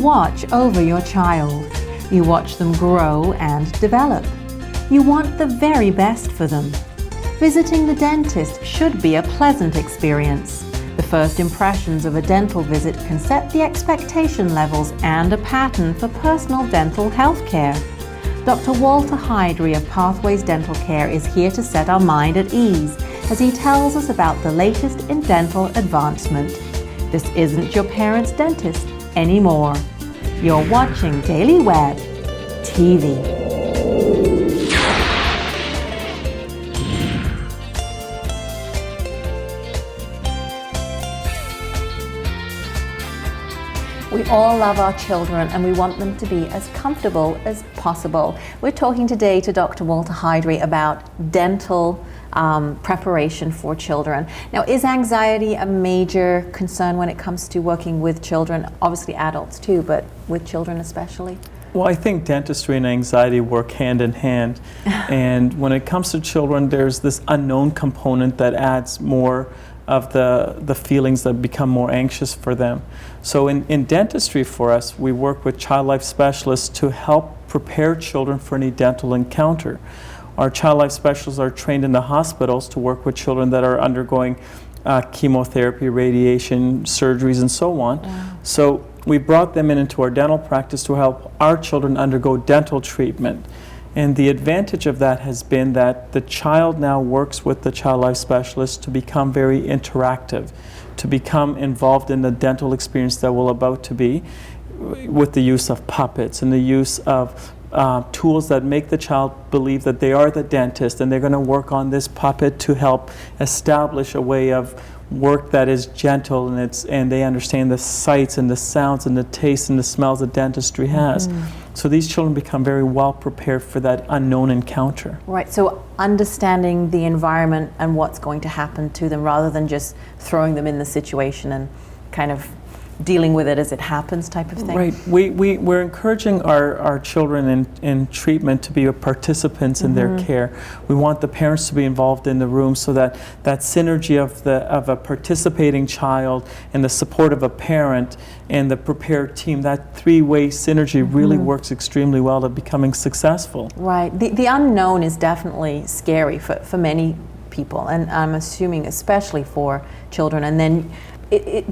watch over your child. You watch them grow and develop. You want the very best for them. Visiting the dentist should be a pleasant experience. The first impressions of a dental visit can set the expectation levels and a pattern for personal dental health care. Dr. Walter Hydry of Pathways Dental Care is here to set our mind at ease as he tells us about the latest in dental advancement. This isn't your parents' dentist anymore. You're watching Daily Web TV. We all love our children and we want them to be as comfortable as possible. We're talking today to Dr. Walter Hydry about dental preparation for children. Now, is anxiety a major concern when it comes to working with children? Obviously adults too, but with children especially? Well, I think dentistry and anxiety work hand in hand. And when it comes to children, there's this unknown component that adds more of the feelings that become more anxious for them. So in dentistry for us, we work with child life specialists to help prepare children for any dental encounter. Our child life specialists are trained in the hospitals to work with children that are undergoing chemotherapy, radiation, surgeries, and so on. Wow. So we brought them into our dental practice to help our children undergo dental treatment. And the advantage of that has been that the child now works with the child life specialist to become very interactive, to become involved in the dental experience that will about to be, with the use of puppets and the use of tools that make the child believe that they are the dentist, and they're going to work on this puppet to help establish a way of work that is gentle, and they understand the sights and the sounds and the tastes and the smells that dentistry has. So these children become very well prepared for that unknown encounter. Right, so understanding the environment and what's going to happen to them rather than just throwing them in the situation and kind of dealing with it as it happens type of thing. Right. We're encouraging our children in treatment to be participants in their care. We want the parents to be involved in the room so that that synergy of a participating child and the support of a parent and the prepared team, that three-way synergy really works extremely well at becoming successful. Right. The unknown is definitely scary for many people, and I'm assuming especially for children. And then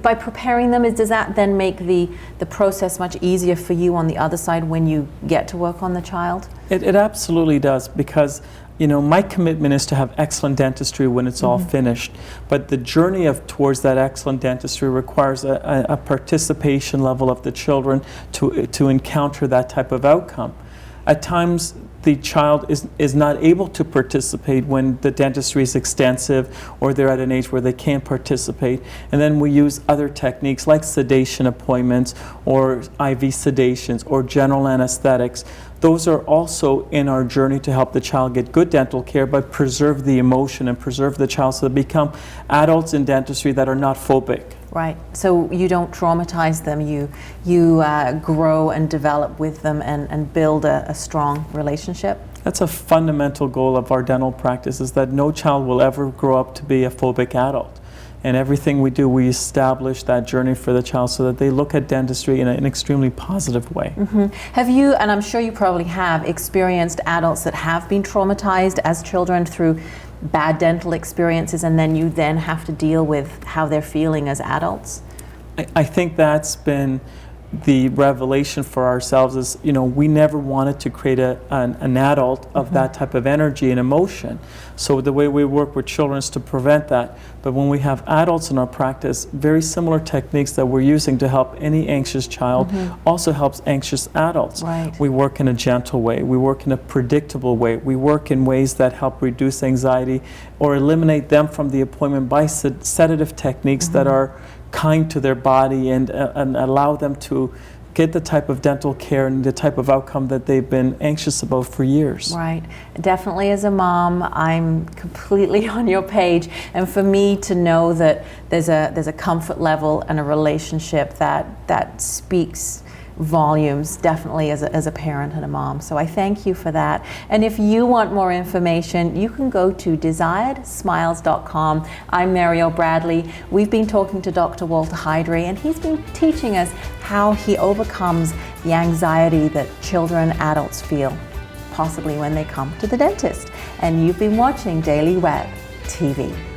by preparing them, does that then make the process much easier for you on the other side when you get to work on the child? It absolutely does, because my commitment is to have excellent dentistry when it's all finished. But the journey towards that excellent dentistry requires a participation level of the children to encounter that type of outcome. At times, the child is not able to participate when the dentistry is extensive or they're at an age where they can't participate. And then we use other techniques like sedation appointments or IV sedations or general anesthetics. Those are also in our journey to help the child get good dental care, but preserve the emotion and preserve the child so they become adults in dentistry that are not phobic. Right. So you don't traumatize them. You grow and develop with them and build a strong relationship. That's a fundamental goal of our dental practice, is that no child will ever grow up to be a phobic adult. And everything we do, we establish that journey for the child so that they look at dentistry in an extremely positive way. Have you, and I'm sure you probably have, experienced adults that have been traumatized as children through bad dental experiences, and then you then have to deal with how they're feeling as adults? I think that's been the revelation for ourselves, is we never wanted to create an adult of that type of energy and emotion. So the way we work with children is to prevent that. But when we have adults in our practice, very similar techniques that we're using to help any anxious child also helps anxious adults. Right. We work in a gentle way. We work in a predictable way. We work in ways that help reduce anxiety or eliminate them from the appointment by sedative techniques that are kind to their body and allow them to get the type of dental care and the type of outcome that they've been anxious about for years. Right. Definitely as a mom, I'm completely on your page. And for me to know that there's a comfort level and a relationship that speaks volumes, definitely as a parent and a mom. So I thank you for that. And if you want more information, you can go to desiredsmiles.com. I'm Mariel Bradley. We've been talking to Dr. Walter Heidre, and he's been teaching us how he overcomes the anxiety that children, adults feel, possibly when they come to the dentist. And you've been watching Daily Web TV.